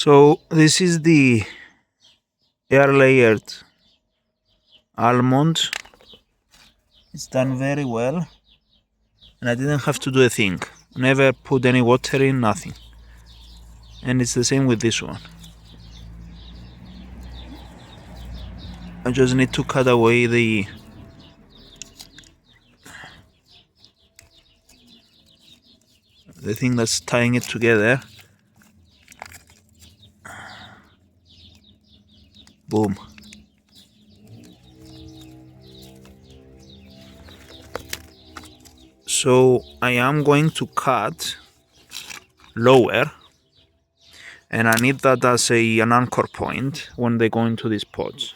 So this is the air-layered almond. It's done very well, and I didn't have to do a thing. Never put any water in, nothing. And it's the same with this one. I just need to cut away the thing that's tying it together. Boom. So I am going to cut lower, and I need that as an anchor point when they go into these pots.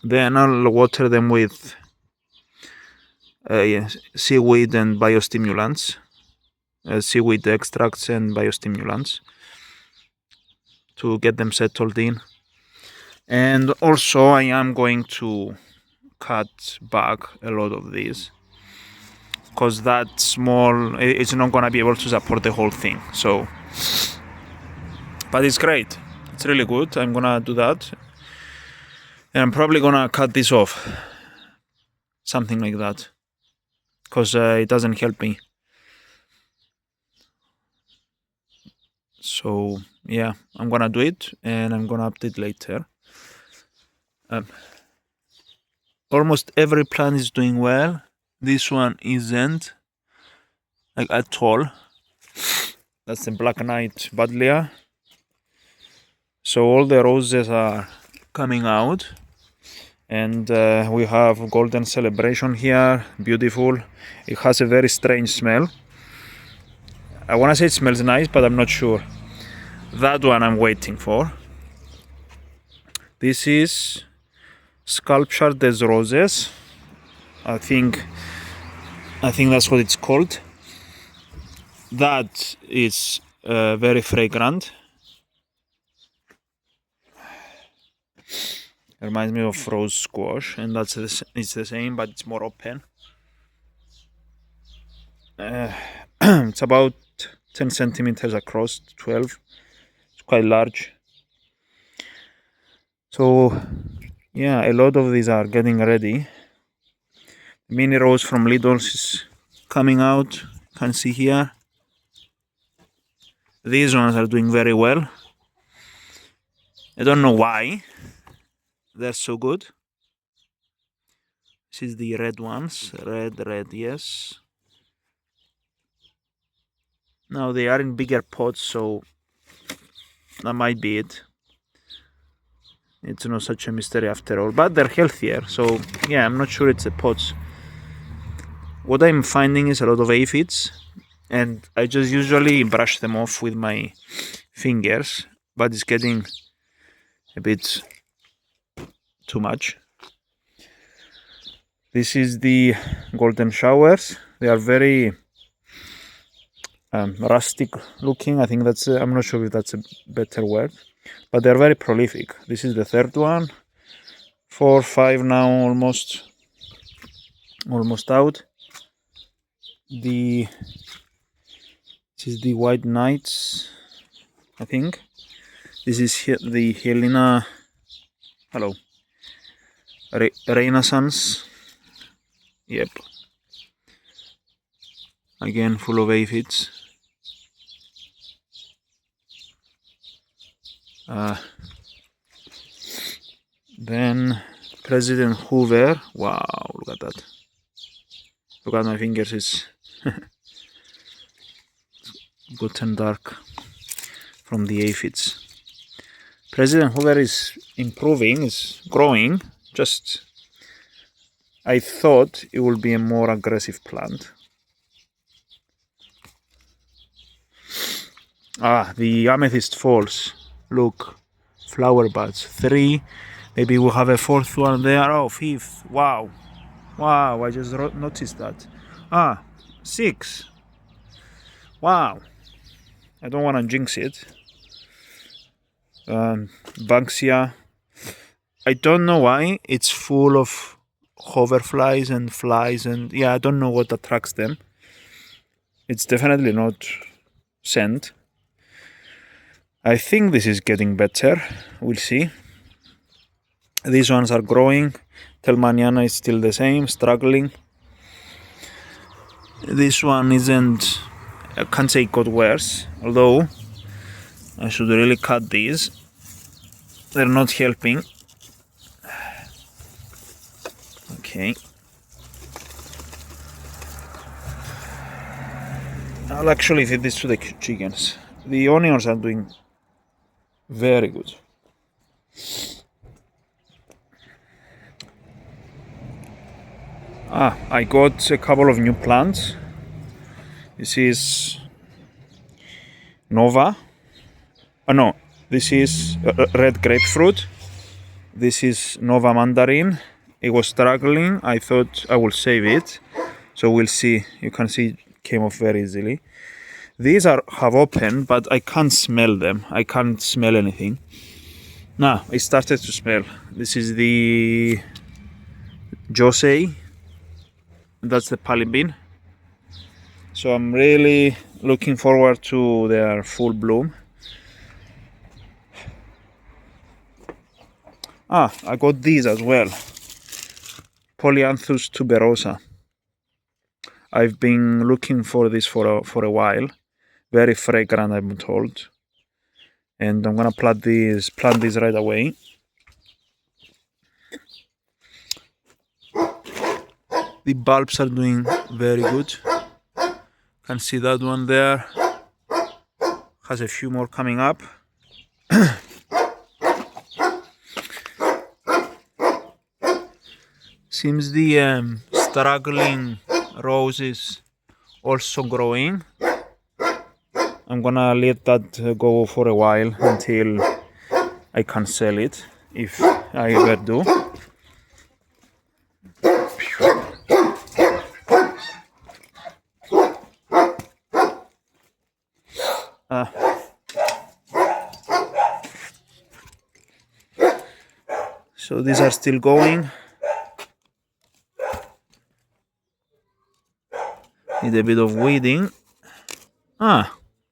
Then I'll water them with seaweed and biostimulants, seaweed extracts and biostimulants to get them settled in. And also I am going to cut back a lot of these because that small, it's not going to be able to support the whole thing. So, but it's great. It's really good. I'm going to do that. And I'm probably going to cut this off. Something like that. Because it doesn't help me. So, yeah, I'm going to do it. And I'm going to update later. Almost every plant is doing well. This one isn't, like, at all. That's the Black Knight Buddleia. So all the roses are coming out, and we have Golden Celebration here, beautiful. It has a very strange smell. I want to say it smells nice, but I'm not sure. That one I'm waiting for. This is Sculpture des Roses. I think that's what it's called. That is very fragrant. It reminds me of rose squash, and it's the same, but it's more open. It's about 10 centimeters across, 12. It's quite large. So, yeah, a lot of these are getting ready. Mini rose from Lidl's is coming out. You can see here. These ones are doing very well. I don't know why they're so good. This is the red ones. Red, yes. Now they are in bigger pots, so that might be it. It's not such a mystery after all, but they're healthier. So yeah, I'm not sure it's the pots. What I'm finding is a lot of aphids, and I just usually brush them off with my fingers, but it's getting a bit too much. This is the golden showers. They are very rustic looking. I think that's I'm not sure if that's a better word, but they're very prolific. This is the third one. 4, 5 now, almost out. This is the White Knights, I think. This is the Helena. Hello. Renaissance. Yep. Again, full of aphids. Then President Hoover. Wow, look at that. Look at my fingers, it's gotten dark from the aphids. President Hoover is improving, is growing. Just, I thought it would be a more aggressive plant. The amethyst falls. Look, flower buds. 3. Maybe we'll have a 4th one there. Oh, 5th. Wow. I just noticed that. 6. Wow. I don't want to jinx it. Banksia. I don't know why. It's full of hoverflies and flies, and yeah, I don't know what attracts them. It's definitely not scent. I think this is getting better. We'll see. These ones are growing. Telmaniana is still the same, struggling. This one isn't, I can't say it got worse, although I should really cut these. They're not helping. Okay. I'll actually feed this to the chickens. The onions are doing very good. I got a couple of new plants. This is Nova. No, this is red grapefruit. This is Nova mandarin. It was struggling. I thought I will save it. So we'll see. You can see it came off very easily. These have opened, but I can't smell them. I can't smell anything. Now, it started to smell. This is the Josei. That's the palin. So I'm really looking forward to their full bloom. I got these as well. Polyanthus tuberosa. I've been looking for this for a while. Very fragrant, I'm told. And I'm gonna plant these right away. The bulbs are doing very good. Can see that one there. Has a few more coming up. Seems the struggling rose is also growing. I'm gonna let that go for a while until I can sell it, if I ever do. So these are still going. Need a bit of weeding.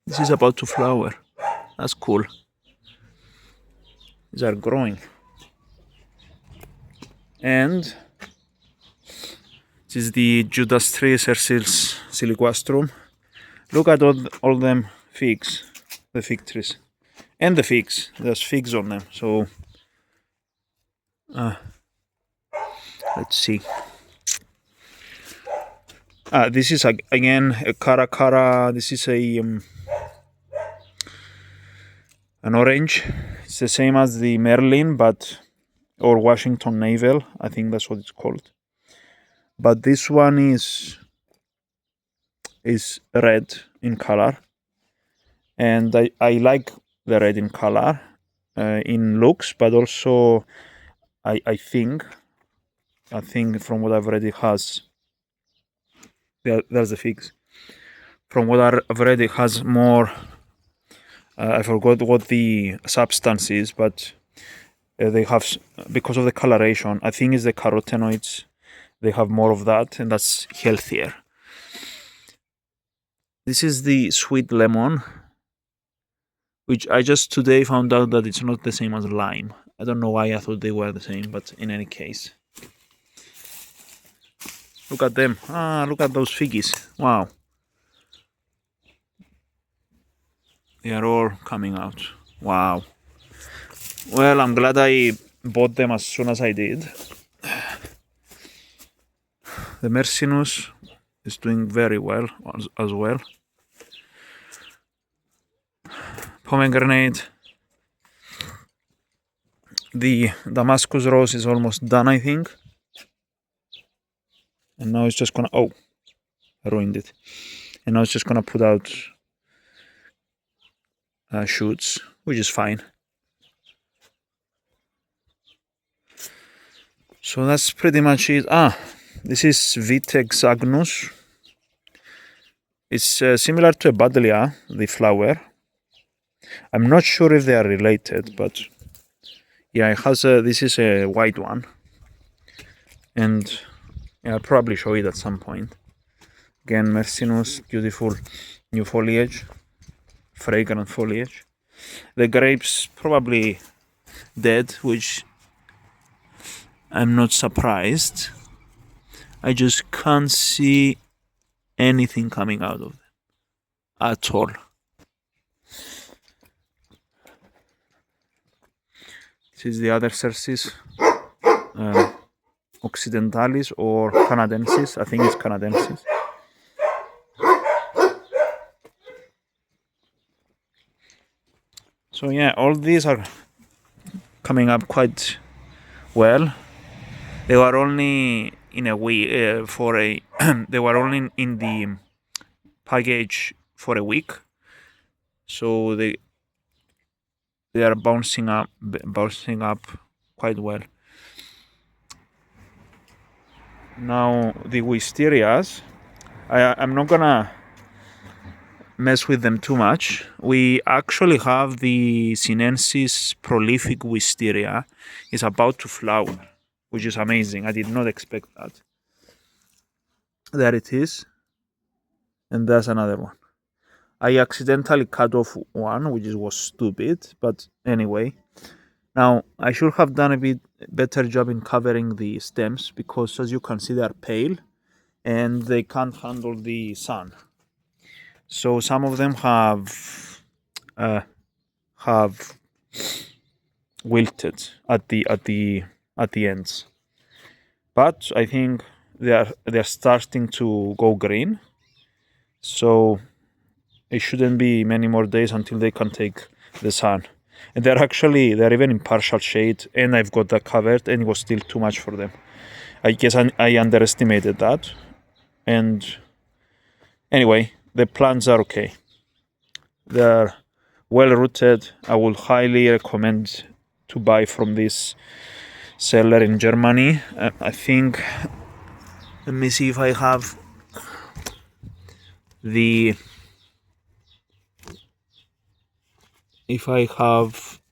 This is about to flower. That's cool. These are growing. And this is the Judas tree, Cercils siliquastrum. Look at all them figs, the fig trees, and the figs. There's figs on them. So let's see. This is again a Caracara. This is an orange. It's the same as the Merlin, or Washington Navel. I think that's what it's called. But this one is red in color, and I like the red in color in looks, but also I think from what I've read it has. There's the figs. From what I've read, it has more. I forgot what the substance is, but they have, because of the coloration, I think it's the carotenoids. They have more of that, and that's healthier. This is the sweet lemon, which I just today found out that it's not the same as lime. I don't know why I thought they were the same, but in any case. Look at them. Look at those figgies. Wow. They are all coming out. Wow. Well, I'm glad I bought them as soon as I did. The Mercinus is doing very well as well. Pomegranate. The Damascus rose is almost done, I think. And now it's just gonna, I ruined it. And now it's just gonna put out shoots, which is fine. So that's pretty much it. This is Vitex agnus. It's similar to a Buddleia, the flower. I'm not sure if they are related, but yeah, it has this is a white one. And yeah, I'll probably show it at some point. Again, Mercinus, beautiful new foliage, fragrant foliage. The grapes probably dead, which I'm not surprised. I just can't see anything coming out of them at all. This is the other Cercis occidentalis or canadensis. I think it's canadensis. So yeah, all these are coming up quite well. They were only in a week they were only in the package for a week, so they are bouncing up quite well. Now the Wisterias, I'm not gonna mess with them too much. We actually have the Sinensis prolific Wisteria is about to flower, which is amazing. I did not expect that. There it is, and there's another one. I accidentally cut off one, which was stupid, but anyway. Now, I should have done a bit better job in covering the stems because, as you can see, they are pale and they can't handle the sun. So some of them have wilted at the ends, but I think they're starting to go green. So it shouldn't be many more days until they can take the sun. And they're even in partial shade, and I've got that covered, and it was still too much for them. I guess I underestimated that. And anyway, the plants are okay. They're well rooted. I would highly recommend to buy from this seller in Germany. I think, let me see if I have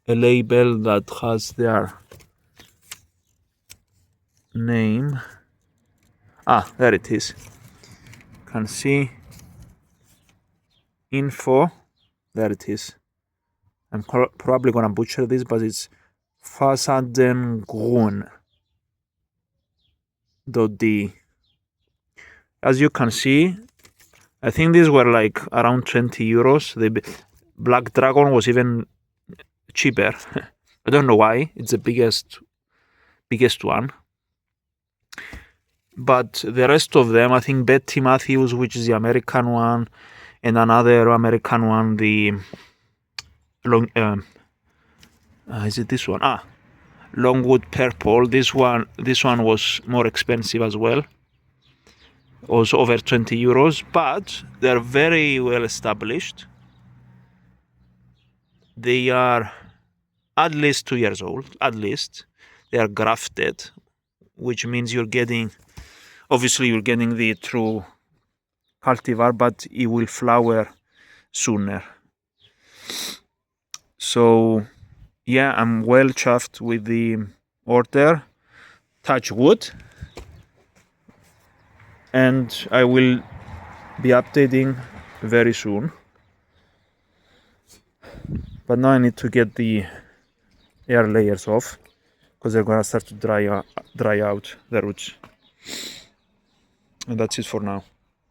a label that has their name. There it is. You can see info. There it is. I'm probably gonna butcher this, but it's fasadengrün.de. As you can see, I think these were like around 20 euros. The Black Dragon was even cheaper. I don't know why. It's the biggest one. But the rest of them, I think Betty Matthews, which is the American one, and another American one, the is it this one? Longwood Purple. This one was more expensive as well. Also over 20 euros, but they're very well established. They are at least 2 years old, at least. They are grafted, which means you're getting the true cultivar, but it will flower sooner. So yeah, I'm well chuffed with the order. Touch wood. And I will be updating very soon. But now I need to get the air layers off because they're gonna start to dry out the roots. And that's it for now.